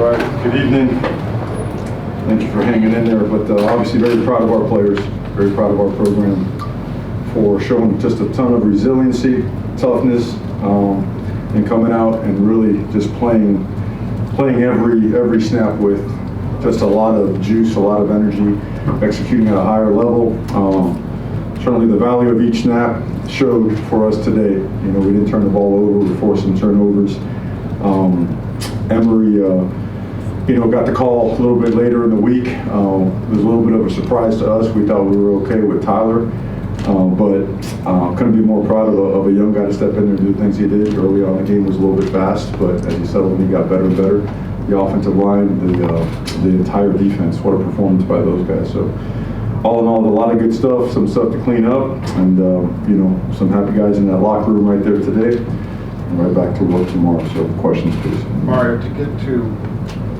All right, good evening. Thank you for hanging in there, but obviously very proud of our players, very proud of our program for showing just a ton of resiliency, toughness, and coming out and really just playing every snap with just a lot of juice, a lot of energy, executing at a higher level. Certainly the value of each snap showed for us today. You know, we didn't turn the ball over, we forced some turnovers. Emory, got the call a little bit later in the week. It was a little bit of a surprise to us. We thought we were okay with Tyler, but couldn't be more proud of a young guy to step in there and do the things he did. Early on, the game was a little bit fast, but as he settled in, he got better and better. The offensive line, the entire defense, what a performance by those guys. So all in all, a lot of good stuff, some stuff to clean up, and some happy guys in that locker room right there today. And right back to work tomorrow. So questions, please. Mario, to get to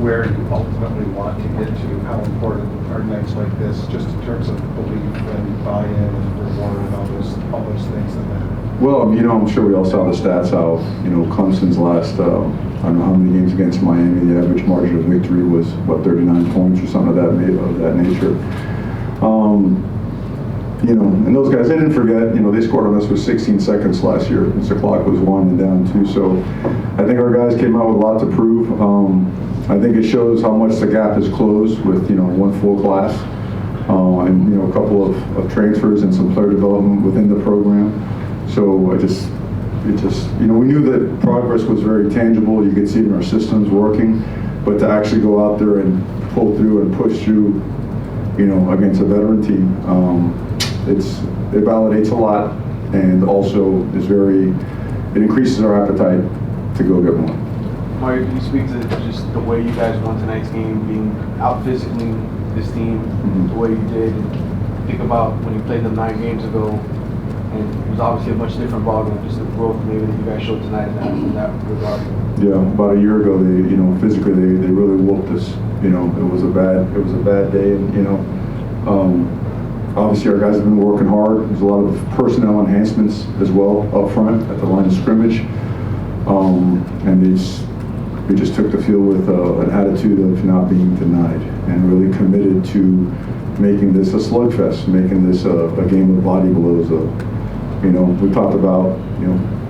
where you ultimately want to get to, how important are nights like this, just in terms of belief and buy-in and reward and all those things that matter? Well, I'm sure we all saw the stats, how, Clemson's last, I don't know how many games against Miami, the average margin of victory was, 39 points or something of that nature. And those guys, they didn't forget, they scored on us with 16 seconds last year, since the clock was 1 and down 2. So I think our guys came out with a lot to prove. I think it shows how much the gap is closed with, one full class, and, a couple of transfers and some player development within the program. So we knew that progress was very tangible. You could see it in our systems working, but to actually go out there and pull through and push through, against a veteran team, it validates a lot, and also it increases our appetite to go get more. Mario, can you speak to just the way you guys won tonight's game, being out physically this team, the way you did, and think about when you played them 9 games ago, and it was obviously a much different ballgame, just the growth maybe that you guys showed tonight in that regard. Yeah, about a year ago, physically they really whooped us. It was a bad day, and obviously our guys have been working hard. There's a lot of personnel enhancements as well up front at the line of scrimmage, and we just took the field with an attitude of not being denied and really committed to making this a slugfest, making this a game of body blows. We talked about,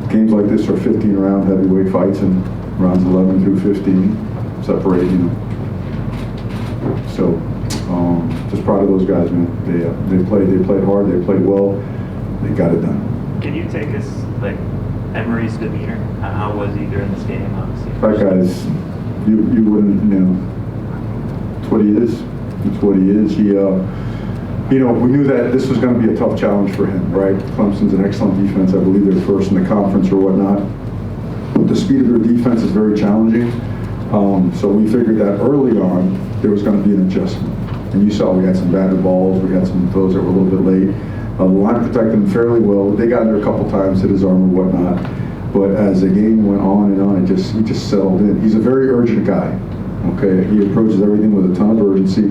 games like this are 15-round heavyweight fights, and rounds 11 through 15 separate, So just proud of those guys, man. They played hard, they played well, they got it done. Can you take us, Emory's demeanor? How was he during this game, obviously? That guy's, you wouldn't, it's what he is. It's what he is. We knew that this was going to be a tough challenge for him, right? Clemson's an excellent defense. I believe they're first in the conference or whatnot. But the speed of their defense is very challenging. So we figured that early on, there was going to be an adjustment. And you saw we had some batted balls. We had some throws that were a little bit late. The line protected him fairly well. They got in there a couple times, hit his arm or whatnot. But as the game went on and on, he just settled in. He's a very urgent guy. Okay, he approaches everything with a ton of urgency.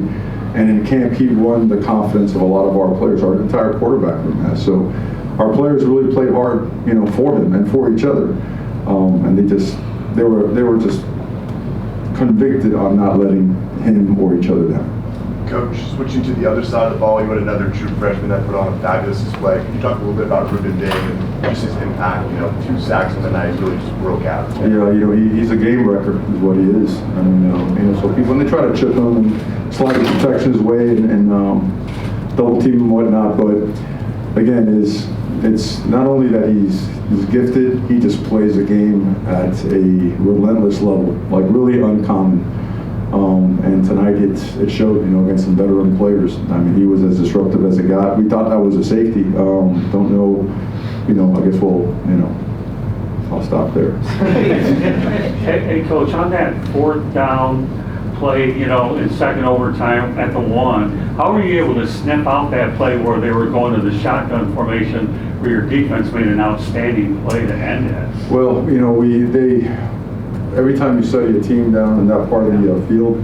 And in camp, he won the confidence of a lot of our players. Our entire quarterback room has. So our players really played hard, for him and for each other. And they were just convicted on not letting him or each other down. Coach, switching to the other side of the ball, you had another true freshman that put on a fabulous display. Can you talk a little bit about Ruben Day and just his impact? 2 sacks in the night, really just broke out. Yeah, he's a game wrecker, is what he is. So people, when they try to chip him and slide the protection his way and double team and whatnot, but again, it's not only that he's gifted, he just plays the game at a relentless level, like really uncommon. And tonight it showed, against some veteran players. He was as disruptive as it got. We thought that was a safety. Don't know, I guess I'll stop there. Hey, Coach, on that 4th down play, in second overtime at the 1, how were you able to sniff out that play where they were going to the shotgun formation, where your defense made an outstanding play to end it? Well, every time you study a team down in that part of the field,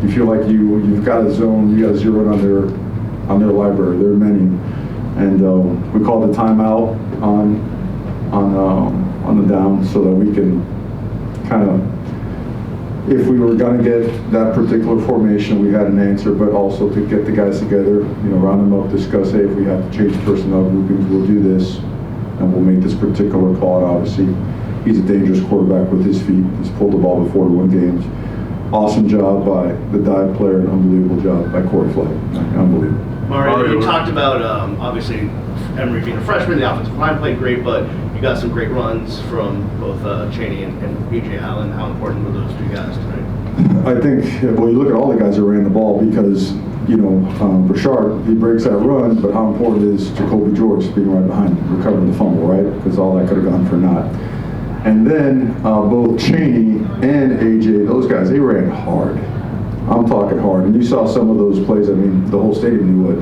you feel like you've got a zone, you got to zero in on their library, their menu, and we called a timeout on the down so that we can kind of if we were going to get that particular formation, we had an answer, but also to get the guys together, round them up, discuss, hey, if we have to change personnel groupings, we'll do this, and we'll make this particular call. And obviously, he's a dangerous quarterback with his feet. He's pulled the ball before to win games. Awesome job by the dive player, and unbelievable job by Corey Flay. Unbelievable. Mario, you talked about, obviously, Emery being a freshman, the offensive line played great, but you got some great runs from both Chaney and B.J. Allen. How important were those two guys tonight? I think, well, you look at all the guys that ran the ball because, Bouchard, he breaks that run, but how important is Jacoby George being right behind him, recovering the fumble, right? Because all that could have gone for naught. And then both Chaney and AJ, those guys, they ran hard. I'm talking hard. And you saw some of those plays. I mean, the whole stadium knew what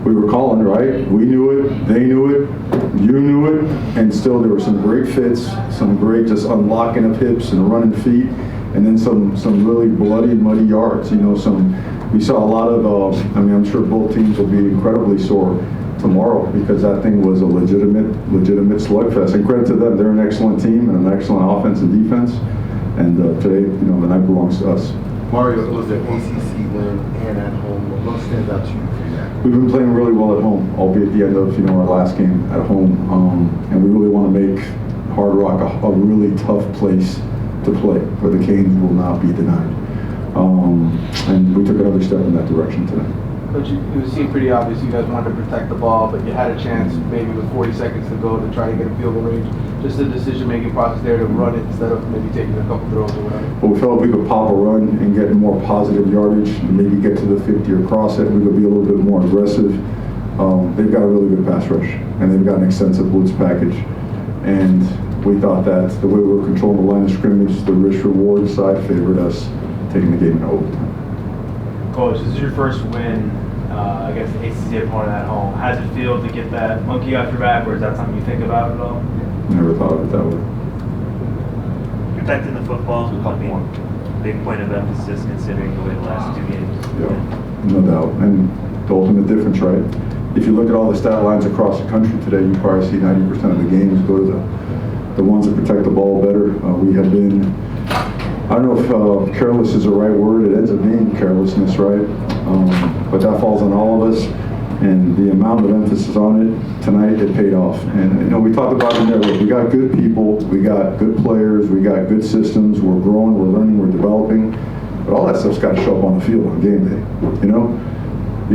we were calling, right? We knew it, they knew it, you knew it, and still there were some great fits, some great just unlocking of hips and running feet, and then some really bloody, muddy yards. We saw a lot of, I'm sure both teams will be incredibly sore tomorrow because that thing was a legitimate slugfest. And credit to them, they're an excellent team and an excellent offense and defense. And today, the night belongs to us. Mario, it was the ACC win and at home. What stands out to you for that? We've been playing really well at home, albeit the end of our last game at home, and we really want to make Hard Rock a really tough place to play, where the Canes will not be denied. And we took another step in that direction tonight. Coach, it seemed pretty obvious you guys wanted to protect the ball, but you had a chance maybe with 40 seconds to go to try to get a field goal range. Just the decision-making process there to run it instead of maybe taking a couple throws or whatever. Well, we felt if we could pop a run and get more positive yardage, and maybe get to the 50 or cross it, we would be a little bit more aggressive. They've got a really good pass rush, and they've got an extensive blitz package. And we thought that the way we were controlling the line of scrimmage, the risk-reward side favored us taking the game in overtime. Coach, this is your first win against the ACC opponent at home. How does it feel to get that monkey off your back, or is that something you think about at all? Never thought of it that way. Protecting the football, big point of emphasis considering the way the last two games. Yeah, no doubt. And the ultimate difference, right? If you look at all the stat lines across the country today, you probably see 90% of the games go to the ones that protect the ball better. We have been, I don't know if careless is the right word. It ends up being carelessness, right? But that falls on all of us. And the amount of emphasis on it tonight, it paid off. And we talked about it there. We got good people, we got good players, we got good systems. We're growing, we're learning, we're developing. But all that stuff's got to show up on the field on game day,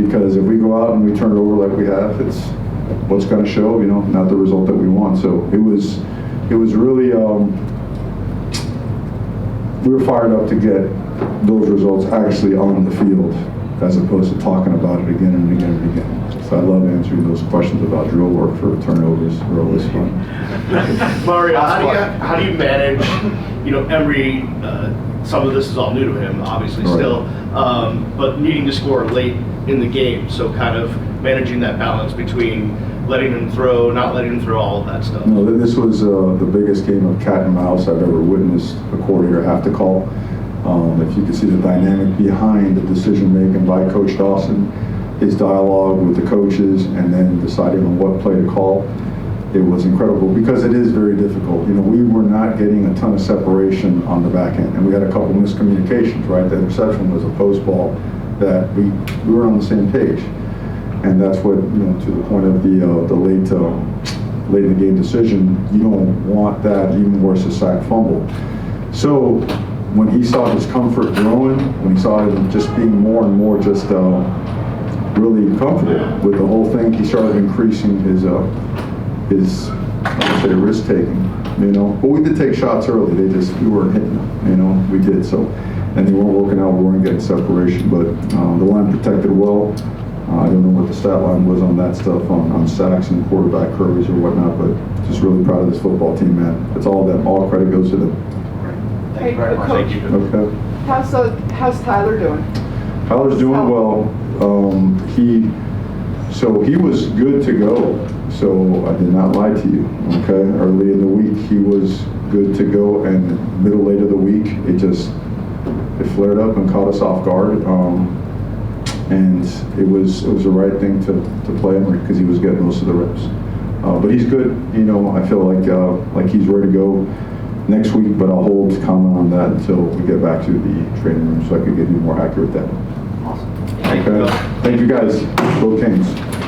Because if we go out and we turn it over like we have, it's what's going to show, not the result that we want. So it was really, we were fired up to get those results actually on the field, as opposed to talking about it again and again and again. So I love answering those questions about drill work for turnovers. They're always fun. Mario, how do you manage, Emery, some of this is all new to him, obviously, Right. still, but needing to score late in the game, so kind of managing that balance between letting him throw, not letting him throw, all of that stuff. No, this was the biggest game of cat and mouse I've ever witnessed a coordinator have to call. If you can see the dynamic behind the decision making by Coach Dawson, his dialogue with the coaches, and then deciding on what play to call, it was incredible because it is very difficult. We were not getting a ton of separation on the back end, and we had a couple miscommunications, right? The interception was a post ball that we were on the same page, and that's what, to the point of the late in the game decision, you don't want that, even worse, a sack fumble. So when he saw his comfort growing, when he saw him just being more and more just really comfortable with the whole thing, he started increasing his I would say, risk taking. But we did take shots early. We weren't hitting them. We did so, and they weren't working out. We weren't getting separation, but the line protected well. I don't know what the stat line was on that stuff, on sacks and quarterback hurries or whatnot, but just really proud of this football team, man. It's all them. All credit goes to them. Thank you very much. Coach, Thank you. Okay. how's Tyler doing? Tyler's doing well. He was good to go. So I did not lie to you. Okay. Early in the week, he was good to go, and middle late of the week, it flared up and caught us off guard. And it was the right thing to play him because he was getting most of the reps. But he's good. I feel like he's ready to go. next week, but I'll hold comment on that until we get back to the training room so I could give you more accurate data. Awesome. Thank you, Okay? Coach. Thank you guys. Go Kings.